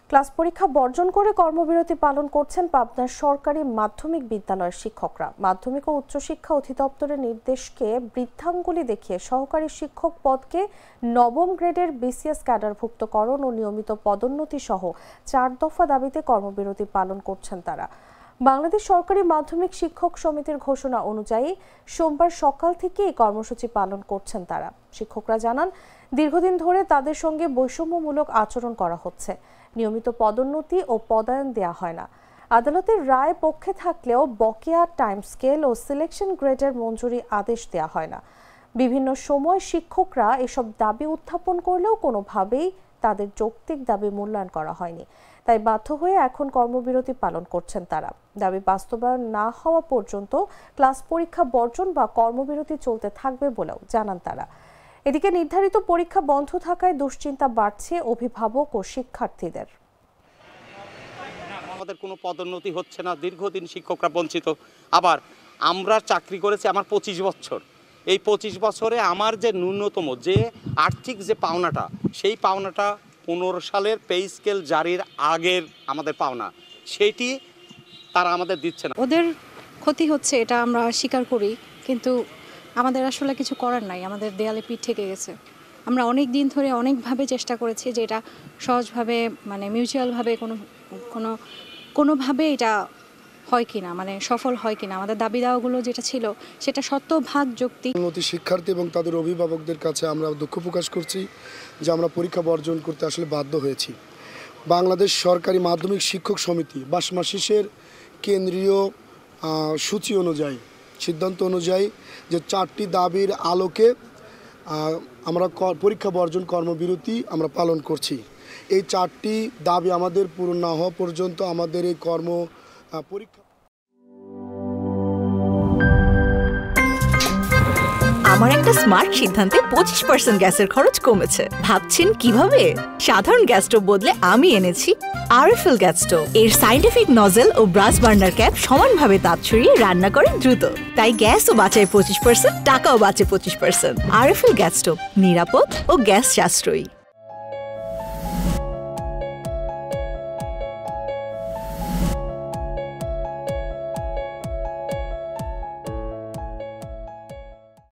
Class পরীক্ষা বর্জন করে কর্মবিরতি পালন করছেন পাবনার সরকারি মাধ্যমিক বিদ্যালয়ের শিক্ষকরা। মাধ্যমিক ও উচ্চশিক্ষা অধিদপ্তরের নির্দেশকে বৃদ্ধাঙ্গুলি দেখিয়ে সহকারী শিক্ষক পদকে নবম গ্রেডের বিসিএস ক্যাডারভুক্তকরণ ও নিয়মিত পদোন্নতি সহ 4 দফা দাবিতে কর্মবিরতি পালন করছেন তারা। বাংলাদেশ সরকারি মাধ্যমিক শিক্ষক সমিতির ঘোষণা অনুযায়ী সোমবার সকাল থেকে এই কর্মসূচি পালন করছেন তারা। শিক্ষকরা জানান, দীর্ঘদিন ধরে তাদের সঙ্গে বৈষম্যমূলক আচরণ করা হচ্ছে, নিয়মিত পদোন্নতি ও পদায়ন দেওয়া হয় না। আদালতের রায় পক্ষে থাকলেও বকেয়া টাইম স্কেল ও সিলেকশন গ্রেডের মঞ্জুরি আদেশ দেওয়া হয় না। বিভিন্ন সময় শিক্ষকরা এসব দাবি উত্থাপন করলেও কোনোভাবেই তাদের যৌক্তিক দাবি মূল্যায়ন করা হয়নি। তাই বাধ্য হয়ে এখন কর্মবিরতি পালন করছেন তারা। দাবি বাস্তবায়ন না হওয়া পর্যন্ত ক্লাস পরীক্ষা বর্জন বা কর্মবিরতি চলতে থাকবে বলেও জানান তারা। এদিকে নির্ধারিত পরীক্ষা বন্ধ থাকায় দুশ্চিন্তা বাড়ছে অভিভাবক ও শিক্ষার্থীদের। আমাদের কোনো পদোন্নতি হচ্ছে না, দীর্ঘদিন শিক্ষকরা বঞ্চিত। আবার আমরা চাকরি করেছি আমার 25 বছর। এই 25 বছরে আমার যে ন্যূনতম যে আর্থিক যে পাওনাটা, সেই পাওনাটা 15 সালের পে স্কেল জারির আগের আমাদের পাওনা, সেটি তারা আমাদের দিচ্ছে না। ওদের ক্ষতি হচ্ছে এটা আমরা স্বীকার করি, কিন্তু আমাদের আসলে কিছু করার নাই। আমাদের দেয়ালে পিঠ থেকে গেছে। আমরা অনেক দিন ধরে অনেকভাবে চেষ্টা করেছি যে এটা সহজভাবে মিউচুয়ালভাবে কোনোভাবে এটা হয় কিনা, সফল হয় কিনা। আমাদের দাবি দাওয়াগুলো যেটা ছিল সেটা শতভাগ যৌক্তিক। শিক্ষার্থী এবং তাদের অভিভাবকদের কাছে আমরা দুঃখ প্রকাশ করছি যে আমরা পরীক্ষা বর্জন করতে আসলে বাধ্য হয়েছি। বাংলাদেশ সরকারি মাধ্যমিক শিক্ষক সমিতি বাসমাশিসের কেন্দ্রীয় সূচি অনুযায়ী, সিদ্ধান্ত অনুযায়ী যে 4টি দাবির আলোকে আমরা পরীক্ষা বর্জন কর্মবিরতি আমরা পালন করছি। এই 4টি দাবি আমাদের পূরণ না হওয়া পর্যন্ত আমাদের এই পরীক্ষা। আমার একটা স্মার্ট সিদ্ধান্তে 25% গ্যাসের খরচ কমেছে। ভাবছেন কিভাবে? সাধারণ গ্যাস স্টোভ বদলে আমি এনেছি আরএফএল গ্যাস স্টোভ। এর সাইন্টিফিক নজল ও ব্রাস বার্নার ক্যাপ সমানভাবে তাপ ছড়িয়ে রান্না করে দ্রুত। তাই গ্যাসও বাঁচায় 25%, টাকাও বাঁচে 25%। আরএফএল গ্যাস স্টোভ নিরাপদ ও গ্যাস সাশ্রয়ী।